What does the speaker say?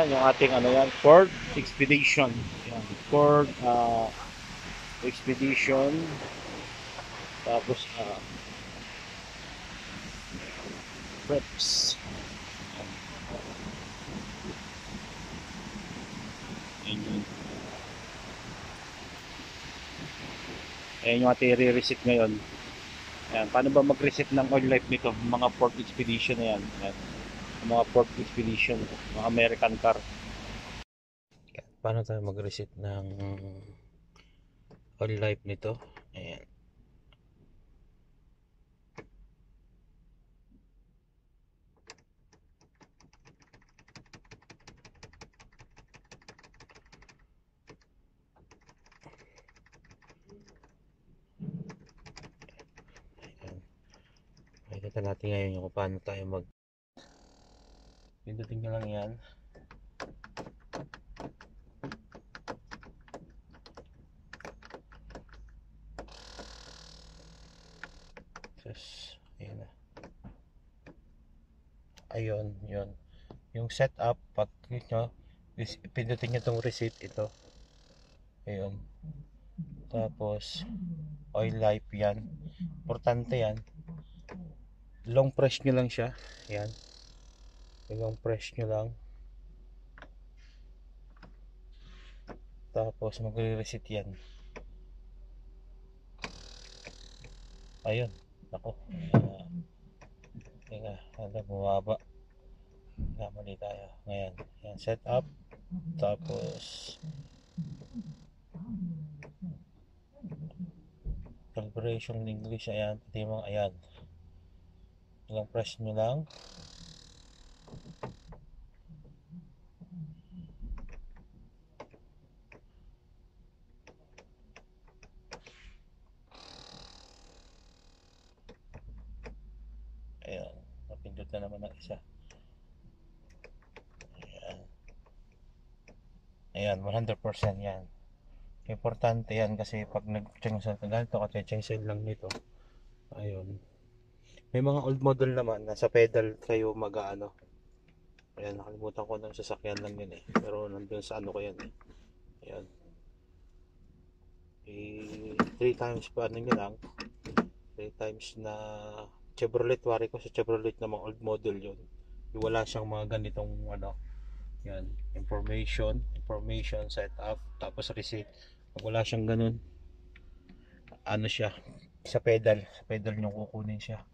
Yan, yung ating ano yan, Ford Expedition. Yan, Ford Expedition. Tapos Preps. Yan yun. Ayan yung ating re-reset ngayon. Ayan, paano ba mag-reset ng oil life nito? Mga Ford Expedition na yan. Ayan. Mga Ford Expedition, mga American car. Paano tayo mag-reset ng oil life nito? Ayan. Makikita natin ngayon yung kung paano tayo pindutin nyo lang yan. Ayun na. Ayun, yun. Yung setup, pag nyo, pindutin nyo itong receipt, ito. Ayun. Tapos, oil life yan. Importante yan. Long press nyo lang siya. Yan. Long press nyo lang. Tapos, magre-reset yan. Ayun. Ako. Teka, bumaba. Mali tayo. Ngayon. Yan, set up. Tapos, calibration in English. Ayan. Pati mga ayan. Long press nyo lang. Ayan, napindot na naman ang isa. Ayan, 100% yan. Importante yan kasi pag nag-changsel ka ganito, kasi-changsel lang nito. Ayun. May mga old model naman, nasa pedal kayo mag-ano. Ayan, nakalimutan ko ng sasakyan lang yun eh. Pero nandun sa ano ko yan eh. Ayan. 3 times pa ano nyo lang. 3 times na Chevrolet, wari ko sa Chevrolet na mga old model yun. Wala siyang mga ganitong ano. Yan, information, setup, tapos receipt. Pag wala siyang ganun, ano siya, sa pedal nyo kukunin siya.